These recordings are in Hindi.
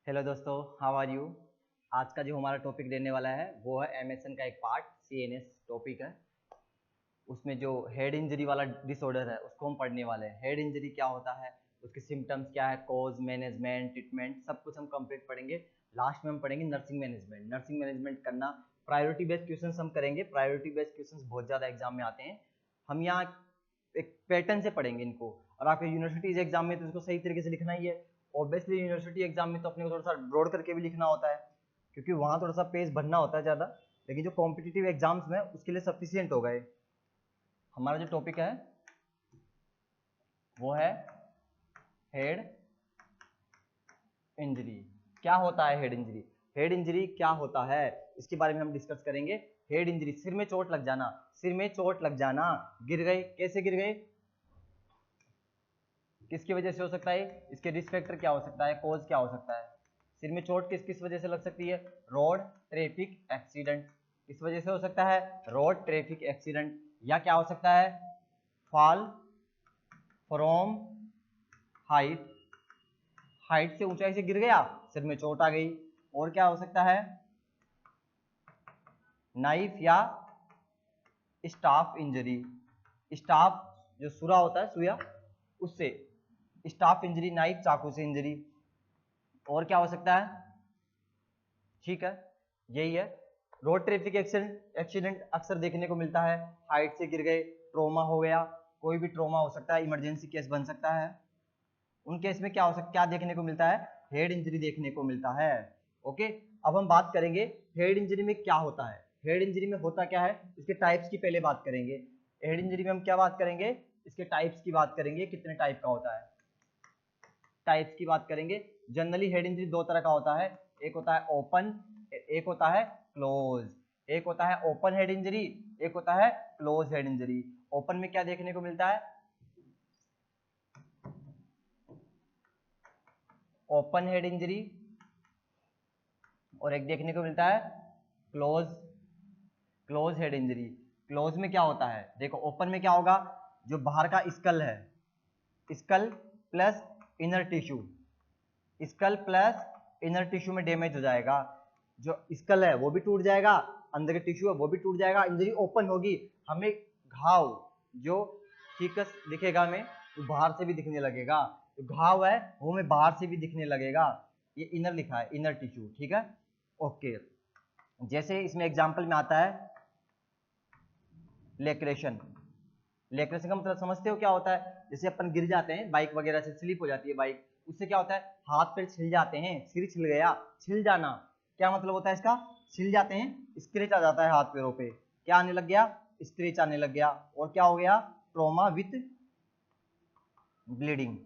हेलो दोस्तों, हाउ आर यू। आज का जो हमारा टॉपिक रहने वाला है वो है एमएसएन का एक पार्ट सीएनएस टॉपिक है। उसमें जो हेड इंजरी वाला डिसऑर्डर है उसको हम पढ़ने वाले हैं। हेड इंजरी क्या होता है, उसके सिम्टम्स क्या है, कॉज, मैनेजमेंट, ट्रीटमेंट, सब कुछ हम कंप्लीट पढ़ेंगे। लास्ट में हम पढ़ेंगे नर्सिंग मैनेजमेंट। नर्सिंग मैनेजमेंट करना, प्रायोरिटी बेस्ड क्वेश्चंस हम करेंगे। प्रायोरिटी बेस्ड क्वेश्चंस बहुत ज़्यादा एग्जाम में आते हैं। हम यहाँ एक पैटर्न से पढ़ेंगे इनको, और आपके यूनिवर्सिटीज एग्जाम में तो इसको सही तरीके से लिखना ही है। ऑब्वियसली यूनिवर्सिटी एग्जाम में तो अपने को थोड़ा सा ब्रॉड करके भी लिखना होता है, क्योंकि वहाँ थोड़ा सा पेज भरना होता है ज़्यादा। लेकिन जो कॉम्पिटिटिव एग्जाम्स में उसके लिए सफिशियंट हो गए। हमारा जो टॉपिक है वो है हेड इंजरी। क्या होता है हेड इंजरी? हेड इंजरी क्या होता है इसके बारे में हम डिस्कस करेंगे। हेड इंजरी, सिर में चोट लग जाना। सिर में चोट लग जाना, गिर गए, कैसे गिर गए, किसकी वजह से हो सकता है, इसके रिस्क फैक्टर क्या हो सकता है, कॉज क्या हो सकता है। सिर में चोट किस किस वजह से लग सकती है? रोड ट्रैफिक एक्सीडेंट, इस वजह से हो सकता है रोड ट्रैफिक एक्सीडेंट। या क्या हो सकता है, फॉल फ्रॉम हाइट, हाइट से ऊंचाई से गिर गया, सिर में चोट आ गई। और क्या हो सकता है, नाइफ या स्टाफ इंजरी, स्टाफ जो सुरा होता है, सुया, उससे स्टाफ इंजरी, नाइफ चाकू से इंजरी। और क्या हो सकता है, ठीक है, यही है। रोड ट्रैफिक एक्सीडेंट अक्सर देखने को मिलता है, हाइट से गिर गए, ट्रोमा हो गया, कोई भी ट्रोमा हो सकता है, इमरजेंसी केस बन सकता है। उन केस में क्या हो सकता, क्या देखने को मिलता है, हेड इंजरी देखने को मिलता है। ओके, अब हम बात करेंगे हेड इंजरी में क्या होता है। हेड इंजरी में होता क्या है, इसके टाइप्स की पहले बात करेंगे। हेड इंजरी में हम क्या बात करेंगे, इसके टाइप्स की बात करेंगे, कितने टाइप का होता है, टाइप्स की बात करेंगे। जनरली हेड इंजरी दो तरह का होता है, एक होता है ओपन, एक होता है क्लोज। एक होता है ओपन हेड इंजरी, एक होता है क्लोज हेड इंजरी। ओपन में क्या देखने को मिलता है, ओपन हेड इंजरी, और एक देखने को मिलता है close, close head injury. Close में क्या होता है, देखो ओपन में क्या होगा, जो बाहर का स्कल है, skull plus inner tissue, skull plus inner tissue में डैमेज हो जाएगा। जो स्कल है वो भी टूट जाएगा, अंदर के टिश्यू है वो भी टूट जाएगा, इंजरी ओपन होगी। हमें घाव जो फिकस दिखेगा हमें, वो बाहर से भी दिखने लगेगा। तो घाव है वो हमें बाहर से भी दिखने लगेगा। ये इनर लिखा है, इनर टिश्यू, ठीक है, ओके। जैसे इसमें एग्जांपल में आता है लेक्रेशन। लेक्रेशन का मतलब समझते हो क्या होता है, जैसे अपन गिर जाते हैं, बाइक वगैरह से स्लिप हो जाती है बाइक, उससे क्या होता है, हाथ पैर छिल जाते हैं, सिर छिल गया, छिल जाना, क्या मतलब होता है इसका, छिल जाते हैं, स्क्रैच आ जाता है हाथ पैरों पे, क्या आने लग गया, स्क्रैच आने लग गया। और क्या हो गया, ट्रॉमा विथ ब्लीडिंग।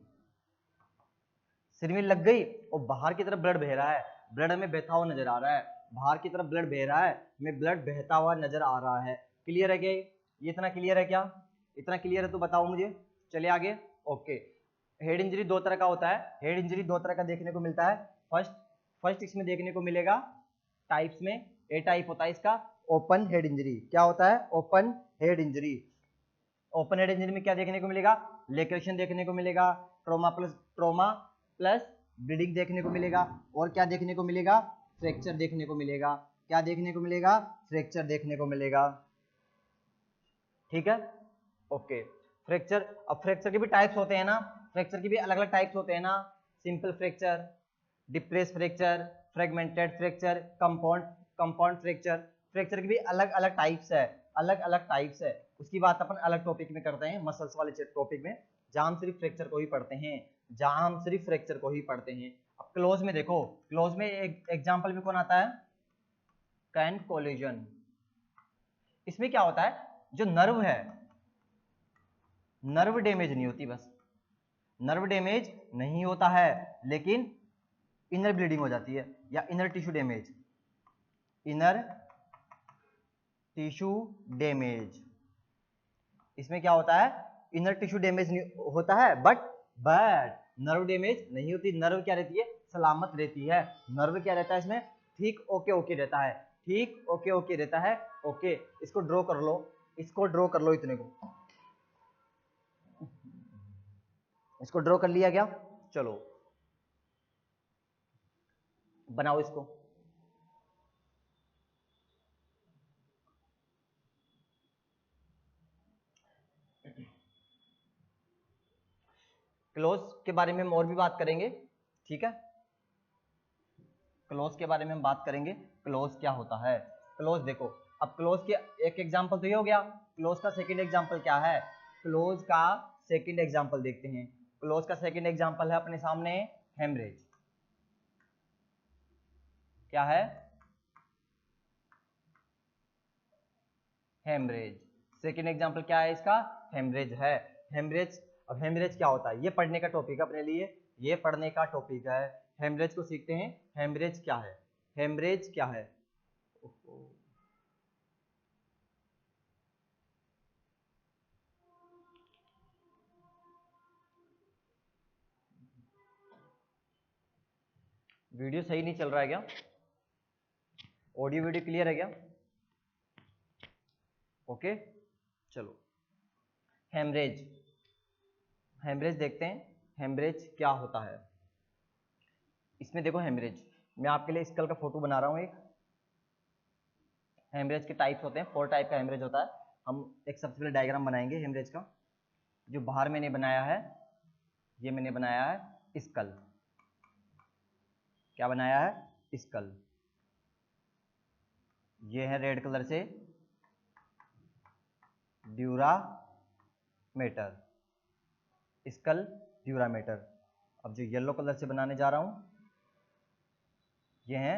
सिर में लग गई और बाहर की तरफ ब्लड बह रहा है, ब्लड हमें बहता हुआ नजर आ रहा है, बाहर की तरफ ब्लड बह रहा है, हमें ब्लड बहता हुआ नजर आ रहा है। क्लियर है क्या, ये इतना क्लियर है क्या, इतना क्लियर है तो बताओ मुझे, चले आगे। ओके, हेड इंजरी दो तरह का होता है, हेड इंजरी दो तरह का देखने को मिलता है। फर्स्ट फर्स्ट इसमें देखने को मिलेगा टाइप्स में, ए टाइप होता है इसका ओपन हेड इंजरी। क्या होता है, open head injury. Open head injury में क्या देखने को मिलेगा, लेक्रेशन देखने को मिलेगा, ट्रोमा प्लस ब्लीडिंग देखने को मिलेगा। और क्या देखने को मिलेगा, फ्रैक्चर देखने को मिलेगा। क्या देखने को मिलेगा, फ्रैक्चर देखने को मिलेगा, ठीक है, ओके। फ्रैक्चर, अब फ्रैक्चर के भी टाइप्स होते हैं ना, फ्रैक्चर के भी अलग अलग टाइप्स होते हैं ना, simple fracture, depress fracture, fragmented fracture, compound compound fracture. Fracture के भी अलग अलग टाइप्स है, अलग अलग टाइप्स है। उसकी बात अपन अलग टॉपिक में करते हैं, मसल्स वाले टॉपिक में, जहां हम सिर्फ फ्रैक्चर को ही पढ़ते हैं, जहां हम सिर्फ फ्रैक्चर को ही पढ़ते हैं। अब क्लोज में देखो, क्लोज में एक एग्जांपल में कौन आता है, कैन कोलिजन। इसमें क्या होता है, जो नर्व है, नर्व डैमेज नहीं होती, बस नर्व डैमेज नहीं होता है, लेकिन इनर ब्लीडिंग हो जाती है, या inner tissue damage, inner tissue damage. इसमें क्या होता है, इनर टिश्यू डैमेज होता है, बट नर्व डैमेज नहीं होती। नर्व क्या रहती है, सलामत रहती है। नर्व क्या रहता है इसमें, ठीक ओके ओके रहता है, ठीक ओके ओके रहता है। ओके, इसको ड्रॉ कर लो, इसको ड्रॉ कर लो, इतने को, इसको ड्रॉ कर लिया क्या, चलो। बनाओ इसको। क्लोज के बारे में हम और भी बात करेंगे, ठीक है। क्लोज के बारे में हम बात करेंगे, क्लोज क्या होता है। क्लोज देखो, अब क्लोज के एक एग्जांपल तो ये हो गया, क्लोज का सेकंड एग्जांपल क्या है, क्लोज का सेकंड एग्जांपल देखते हैं। क्लोज का सेकंड एग्जांपल है अपने सामने हेमरेज। क्या है, हेमरेज। सेकंड एग्जांपल क्या है इसका, हेमरेज है। हेमरेज, अब हेमरेज क्या होता है, ये पढ़ने का टॉपिक है अपने लिए, ये पढ़ने का टॉपिक है। हेमरेज को सीखते हैं। हेमरेज क्या है, हेमरेज क्या है। वीडियो सही नहीं चल रहा है क्या, ऑडियो वीडियो क्लियर है क्या, ओके चलो। हेमरेज, हेमरेज देखते हैं, हेमरेज क्या होता है। इसमें देखो हेमरेज, मैं आपके लिए स्कल का फोटो बना रहा हूं एक। हेमरेज के टाइप्स होते हैं, 4 टाइप का हेमरेज होता है। हम एक सबसे पहले डायग्राम बनाएंगे हेमरेज का। जो बाहर मैंने बनाया है, ये मैंने बनाया है स्कल। क्या बनाया है, स्कल। ये है रेड कलर से ड्यूरामेटर, स्कल ड्यूरामेटर। अब जो येलो कलर से बनाने जा रहा हूं, ये है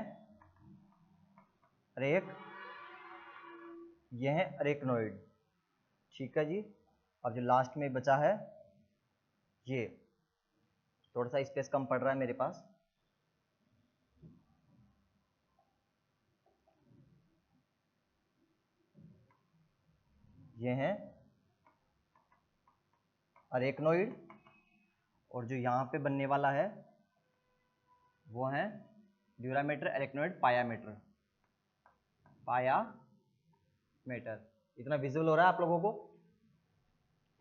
अरेक, ये है अरेक्नोइड, ठीक है जी। अब जो लास्ट में बचा है, ये थोड़ा सा स्पेस कम पड़ रहा है मेरे पास, ये है अरेक्नोइड। और जो यहाँ पे बनने वाला है वो है ड्यूरामेटर, अरेक्नोइड, पायामेटर, पायामेटर। इतना विजुअल हो रहा है आप लोगों को।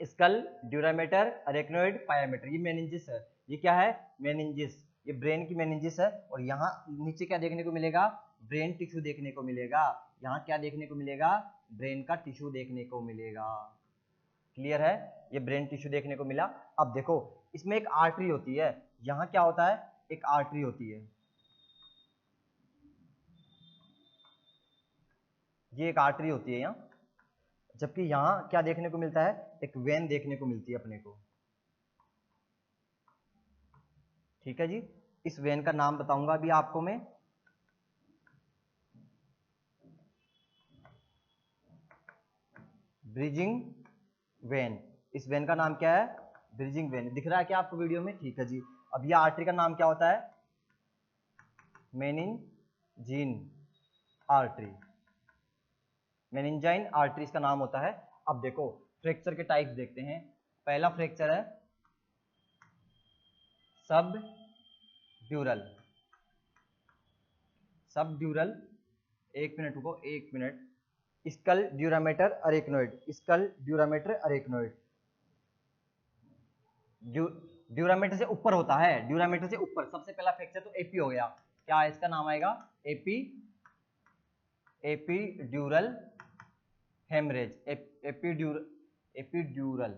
स्कल, ड्यूरामेटर, अरेक्नोइड, पायामेटर, ये मेनिंजिस है। ये क्या है, मेनिंजिस, ये ब्रेन की मेनिंजिस है। और यहाँ नीचे क्या देखने को मिलेगा, ब्रेन टिश्यू देखने को मिलेगा। यहाँ क्या देखने को मिलेगा, ब्रेन का टिश्यू देखने को मिलेगा। क्लियर है, ये ब्रेन टिश्यू देखने को मिला। अब देखो, इसमें एक आर्टरी होती है। यहाँ क्या होता है, एक आर्टरी होती है, ये एक आर्टरी होती है यहाँ। जबकि यहाँ क्या देखने को मिलता है, एक वेन देखने को मिलती है अपने को, ठीक है जी। इस वेन का नाम बताऊंगा अभी आपको मैं, ब्रिजिंग वेन। इस वेन का नाम क्या है, ब्रिजिंग वेन। दिख रहा है क्या आपको वीडियो में, ठीक है जी। अब यह आर्टरी का नाम क्या होता है, मेनिंजीन आर्टरी, मेनिंजाइन आर्टरी इसका नाम होता है। अब देखो फ्रैक्चर के टाइप्स देखते हैं। पहला फ्रैक्चर है सब ड्यूरल, सब ड्यूरल, एक मिनट रुको, एक minute. Skull dura mater arachnoid, skull dura mater arachnoid. Dura mater से ऊपर होता है, ड्यूरामेटर से ऊपर। सबसे पहला फ्रैक्चर तो एपी हो गया। क्या इसका नाम आएगा, epi, epidural haemorrhage, epidural,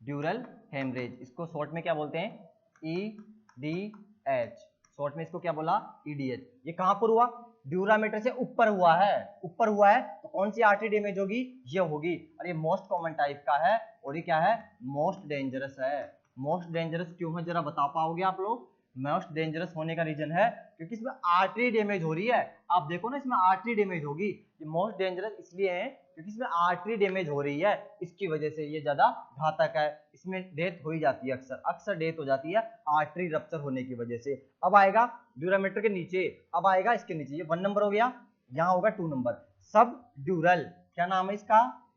dural haemorrhage. इसको शॉर्ट में क्या बोलते हैं, ईडीएच। शॉर्ट में इसको क्या बोला, ईडीएच। ये कहां पर हुआ, ड्यूरामीटर से ऊपर हुआ है, ऊपर हुआ है। तो कौन सी आर्टरी डैमेज होगी, ये होगी। और ये मोस्ट कॉमन टाइप का है, और ये क्या है, मोस्ट डेंजरस है। मोस्ट डेंजरस क्यों है, जरा बता पाओगे आप लोग। मोस्ट डेंजरस होने का रीजन है क्योंकि इसमें आर्टरी डैमेज हो रही है। आप देखो ना, इसमें आर्टरी डैमेज होगी। ये मोस्ट डेंजरस इसलिए है क्योंकि इसमें आर्टरी डैमेज हो रही है, इसकी वजह से ये ज्यादा घातक है। इसमें डेथ हो ही जाती है, अक्सर अक्सर डेथ हो जाती है आर्टरी रप्चर होने की वजह से। अब आएगा ड्यूरामीटर के नीचे, अब आएगा इसके नीचे, ये 1 नंबर हो गया, यहां होगा 2 नंबर, सब ड्यूरल। क्या नाम है इसका,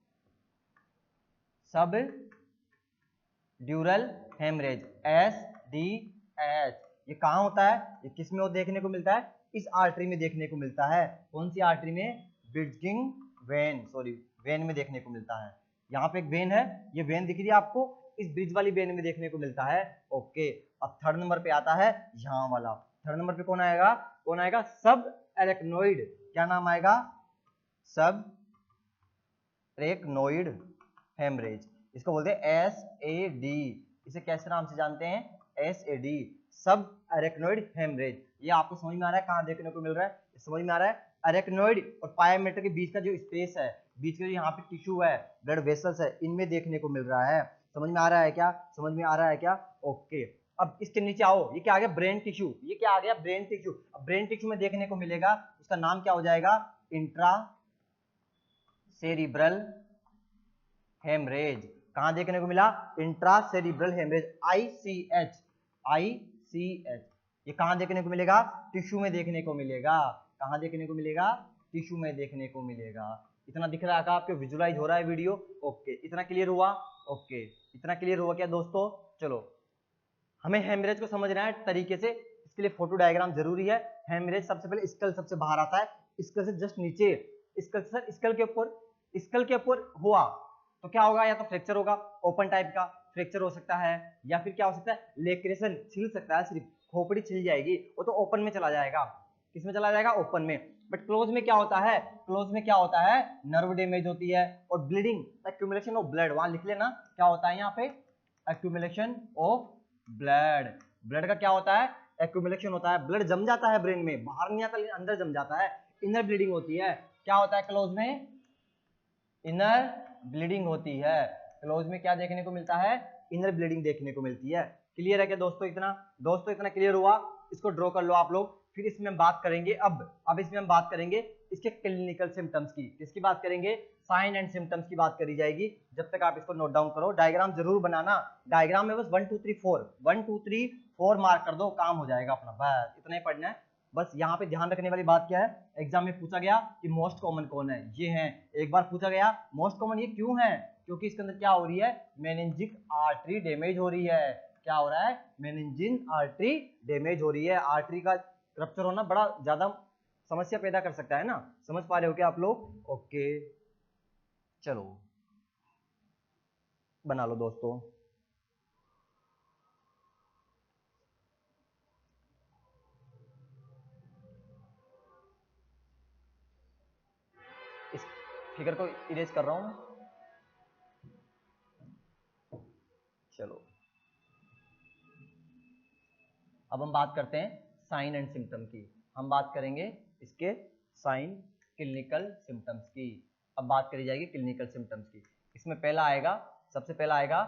सब ड्यूरल हेमरेज, SDH। ये कहां होता है, ये किस में देखने को मिलता है, इस आर्टरी में देखने को मिलता है। कौन सी आर्टरी में, ब्रिजिंग वेन, सॉरी वेन में देखने को मिलता है। यहाँ पे एक वेन है, ये वेन दिख रही है आपको, इस ब्रिज वाली वेन में देखने को मिलता है। ओके, अब 3rd नंबर पे आता है यहाँ वाला, थर्ड नंबर पे कौन आएगा? कौन आएगा? सब एरेक्नोइड। क्या नाम आएगा? सब एरेक्नोइड हेमरेज। इसको बोलते हैं SAD। इसे कैसे नाम से जानते हैं? SAD, सब एरेक्नोइड हेमरेज। ये आपको समझ में आ रहा है कहाँ देखने को मिल रहा है? समझ में आ रहा है? एरेक्नोइड और पायोमीटर के बीच का जो स्पेस है, बीच में जो यहाँ पे टिश्यू है, ब्लड वेसल्स है, इनमें देखने को मिल रहा है। समझ में आ रहा है क्या? समझ में आ रहा है क्या? ओके। अब इसके नीचे आओ, ये क्या आ गया? Brain tissue. ये क्या आ गया? Brain tissue. अब ब्रेन टिश्यू में देखने को मिलेगा, उसका नाम क्या हो जाएगा? Intra cerebral haemorrhage. कहां देखने को मिला? Intra cerebral haemorrhage, ICH। ICH ये कहां देखने को मिलेगा? टिश्यू में देखने को मिलेगा। कहां देखने को मिलेगा? टिश्यू में देखने को मिलेगा। इतना दिख रहा है आपको? विजुलाइज हो रहा है वीडियो? ओके, इतना क्लियर हुआ? ओके, इतना क्लियर हुआ क्या दोस्तों? चलो, हमें हेमरेज को समझना है तरीके से, इसके लिए फोटो डायग्राम जरूरी है। हेमरेज सबसे पहले स्कल सबसे बाहर आता है, स्कल से जस्ट नीचे, स्कल के ऊपर हुआ तो क्या होगा? या तो फ्रैक्चर होगा, ओपन टाइप का फ्रैक्चर हो सकता है, या फिर क्या हो सकता है? लेक्रेशन, छिल सकता है, सिर्फ खोपड़ी छिल जाएगी, वो तो ओपन में चला जाएगा। किसमें चला जाएगा? ओपन में। बट क्लोज में क्या होता है? क्लोज में क्या होता है? नर्व डैमेज होती है और ब्लीडिंग, एक्यूमुलेशन ऑफ ब्लड। वहां लिख लेना क्या होता है यहाँ पे? Accumulation of blood. ब्लड का क्या होता है? एक्यूमुलेशन होता है, ब्लड जम जाता है ब्रेन में, बाहर नहीं आता लेकिन अंदर जम जाता है, इनर ब्लीडिंग होती है। क्या होता है क्लोज में? इनर ब्लीडिंग होती है। क्लोज में क्या देखने को मिलता है? इनर ब्लीडिंग देखने को मिलती है। क्लियर है क्या दोस्तों? इतना दोस्तों इतना क्लियर हुआ? इसको ड्रॉ कर लो आप लोग। फिर इसमें हम बात करेंगे अब इसमें हम बात करेंगे इसके क्लिनिकल सिम्टम्स की। किसकी बात करेंगे? साइन एंड सिम्टम्स की बात करी जाएगी। जब तक आप इसको नोट डाउन करो, डायग्राम जरूर बनाना। डायग्राम में बस 1 2 3 4 1 2 3 4 मार्क कर दो, काम हो जाएगा अपना। बस इतना ही पढ़ना है। बस यहाँ पे ध्यान रखने वाली बात क्या है? एग्जाम में पूछा गया कि मोस्ट कॉमन कौन है? ये है। एक बार पूछा गया मोस्ट कॉमन ये क्यों है? क्योंकि इसके अंदर क्या हो रही है? मेनिंजिक आर्टरी डैमेज हो रही है। क्या हो रहा है? मेनिंजिन आर्टरी डैमेज हो रही है। आर्टरी का रप्चर होना बड़ा ज्यादा समस्या पैदा कर सकता है ना। समझ पा रहे हो क्या आप लोग? ओके, चलो बना लो दोस्तों। इस फिगर को इरेज कर रहा हूं मैं। चलो, अब हम बात करते हैं साइन एंड सिम्टम की। हम बात करेंगे इसके साइन, क्लिनिकल सिम्टम्स की। अब बात करी जाएगी क्लिनिकल सिम्टम्स की। इसमें पहला आएगा, सबसे पहला आएगा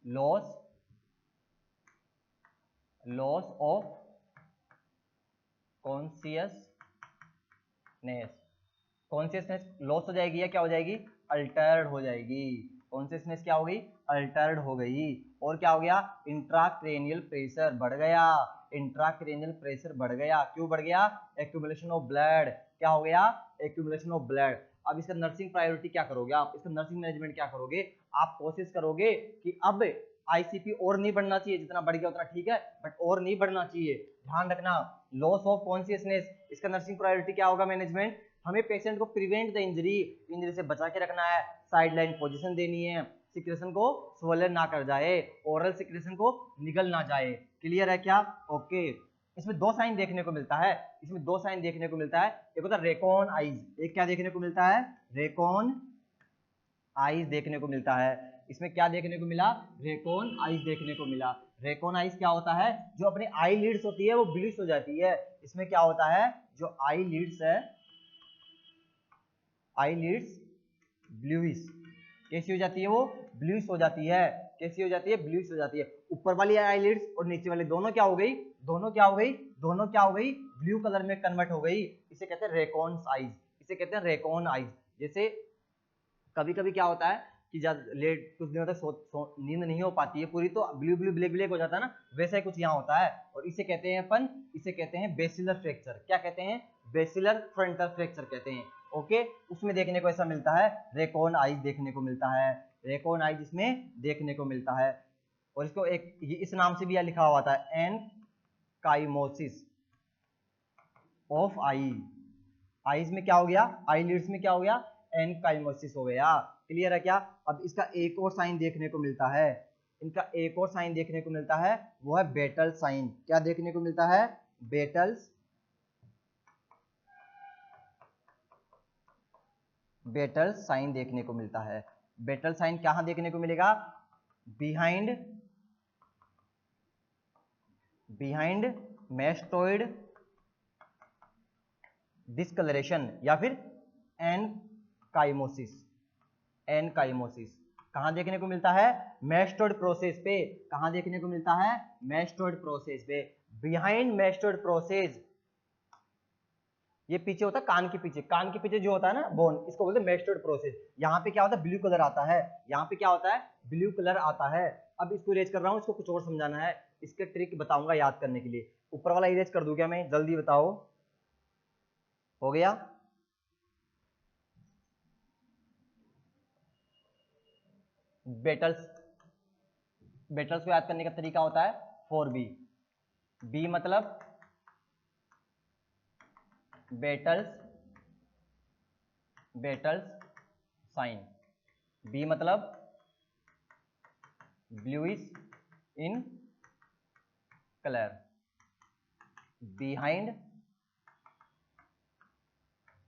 लॉस ऑफ कॉन्शियसनेस लॉस हो जाएगी या क्या हो जाएगी? अल्टर्ड हो जाएगी। कॉन्शियसनेस क्या हो गई? अल्टर्ड हो गई। और क्या हो गया? इंट्राक्रेनियल प्रेशर बढ़ गया। इंट्राक्रेनियल प्रेशर बढ़ गया। क्यों बढ़ गया? Accumulation of blood. क्या हो गया? Accumulation of blood. अब इसका नर्सिंग प्रायोरिटी क्या करोगे आप? इसका नर्सिंग मैनेजमेंट क्या करोगे? आप कोशिश करोगे कि अब ICP और नहीं बढ़ना चाहिए, जितना बढ़ गया उतना ठीक है, बट और नहीं बढ़ना चाहिए। ध्यान रखना, लॉस ऑफ कॉन्शियसनेस, इसका नर्सिंग प्रायोरिटी क्या होगा? मैनेजमेंट। हमें पेशेंट को प्रिवेंट द इंजरी से बचा के रखना है, साइड लाइन पोजिशन देनी है, सिक्रेशन को स्वलन ना कर जाए, ओरल सिक्रेशन को निगल ना जाए। क्लियर है क्या? ओके। इसमें दो साइन देखने को मिलता है। इसमें दो साइन देखने को मिलता है। एक होता है रेकॉन आइज, एक क्या देखने को मिलता है? रेकॉन आइज देखने को मिलता है। इसमें क्या देखने को मिला? रेकॉन आइज देखने को मिला। रेकॉन आइज क्या होता है? जो अपनी आई लीड्स होती है वो ब्लूइश हो जाती है। इसमें क्या होता है? जो आई लीड्स है, आई लीड्स ब्लूइश, कैसी हो जाती है? वो ब्लूइश हो जाती है। कैसी हो जाती है? ब्लूइश हो जाती है। ऊपर वाली आई लीड्स और नीचे वाली दोनों क्या हो गई? दोनों क्या हो गई? दोनों क्या हो गई? ब्लू कलर में कन्वर्ट हो गई। इसे कहते हैं रेकॉन आइज। इसे कहते हैं रेकॉन आइज। जैसे कभी कभी क्या होता है कि जब लेट कुछ दिनों तक नींद नहीं हो पाती है पूरी, तो ब्लू ब्लू ब्लैक ब्लैक हो जाता है ना, वैसा ही कुछ यहाँ होता है। और इसे कहते हैं अपन, इसे कहते हैं बेसिलर फ्रैक्चर। क्या कहते हैं? बेसिलर फ्रंटल फ्रैक्चर कहते हैं। ओके, उसमें देखने को ऐसा मिलता है, रेकॉन आइज देखने को मिलता है। रेकॉन आइज इसमें देखने को मिलता है। और इसको एक इस नाम से भी यह लिखा हुआ था, एनकाइमोसिस ऑफ आई। आईज में क्या हो गया? आई लीड्स में क्या हो गया? एनकाइमोसिस हो गया। क्लियर है क्या? अब इसका एक और साइन देखने को मिलता है। इनका एक और साइन देखने को मिलता है, वो है बेटल साइन। क्या देखने को मिलता है? बेटल्स साइन देखने को मिलता है। बेटल साइन कहां देखने को मिलेगा? बिहाइंड मैस्टोइड डिस्कलरेशन या फिर एनकाइमोसिस। कहां देखने को मिलता है? मैस्टोइड प्रोसेस पे। कहां देखने को मिलता है? मैस्टोइड प्रोसेस पे। बिहाइंड मैस्टोइड प्रोसेस, ये पीछे होता है कान के पीछे जो होता है ना बोन, इसको बोलते हैं मैस्टोइड प्रोसेस। यहाँ पे क्या होता है? ब्लू कलर आता है। यहाँ पे क्या होता है? ब्लू कलर आता है। अब इसको इरेज कर रहा हूँ, इसको कुछ और समझाना है, इसके ट्रिक बताऊंगा याद करने के लिए। ऊपर वाला इरेज कर दूं क्या मैं? जल्दी बताओ, हो गया? बेटल्स को याद करने का तरीका होता है 4B। बी मतलब बेटल्स साइन, बी मतलब bluish in colour, behind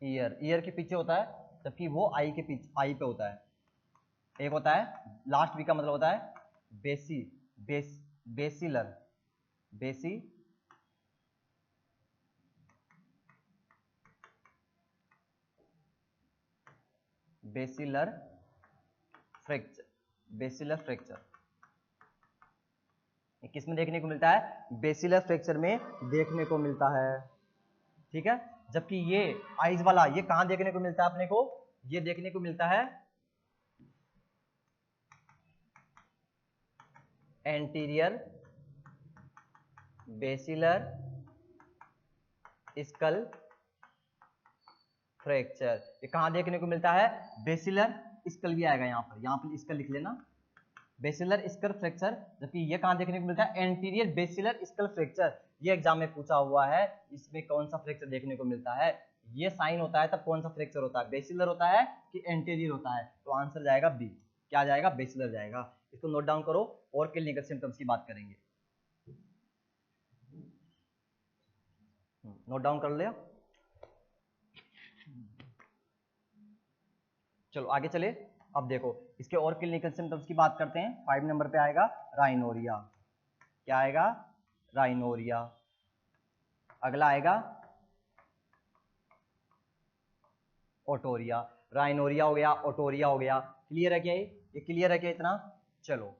year के पीछे होता है, जबकि वो आई पे होता है। एक होता है लास्ट बी का मतलब होता है बेसिलर फ्रैक्चर। किस में देखने को मिलता है? बेसिलर फ्रैक्चर में देखने को मिलता है, ठीक है। जबकि ये आइज वाला, ये कहां देखने को मिलता है अपने को? ये देखने को मिलता है एंटीरियर बेसिलर स्कल फ्रैक्चर। ये कहां देखने को मिलता है? बेसिलर स्कल भी आएगा यहाँ पर स्कल लिख लेना, बेसिलर स्कल फ्रैक्चर। जबकि ये कहां देखने को मिलता है? Anterior basilar skull fracture. ये एग्जाम में पूछा हुआ है, इसमें कौन सा फ्रैक्चर देखने को मिलता है? ये साइन होता है तब कौन सा फ्रैक्चर होता है? बेसिलर होता है कि एंटीरियर होता है? तो आंसर जाएगा बी। क्या जाएगा? बेसिलर जाएगा। इसको नोट डाउन करो और क्लिनिकल सिम्टम्स की बात करेंगे। नोट डाउन कर लिया? चलो आगे चले। अब देखो इसके और क्लिनिकल सिम्टम्स की बात करते हैं। 5 नंबर पे आएगा राइनोरिया। क्या आएगा? राइनोरिया। अगला आएगा ओटोरिया। राइनोरिया हो गया, ओटोरिया हो गया। क्लियर है क्या? ये क्लियर है क्या इतना? चलो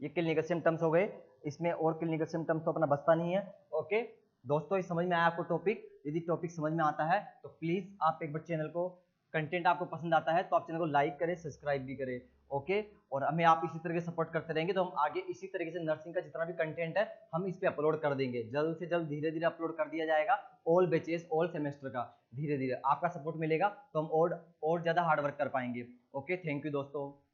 ये क्लिनिकल सिम्टम्स हो गए। इसमें और क्लिनिकल सिम्टम्स तो अपना बचता नहीं है। ओके दोस्तों, ये समझ में आया आपको टॉपिक? यदि टॉपिक समझ में आता है तो प्लीज आप एक बार चैनल को, कंटेंट आपको पसंद आता है तो आप चैनल को लाइक करें, सब्सक्राइब भी करें। ओके, और हमें आप इसी तरह सपोर्ट करते रहेंगे तो हम आगे इसी तरीके से नर्सिंग का जितना भी कंटेंट है हम इस पे अपलोड कर देंगे। जल्द से जल्द धीरे धीरे अपलोड कर दिया जाएगा, ऑल बैचेस ऑल सेमेस्टर का। धीरे धीरे आपका सपोर्ट मिलेगा तो हम और ज्यादा हार्ड वर्क कर पाएंगे। ओके, थैंक यू दोस्तों।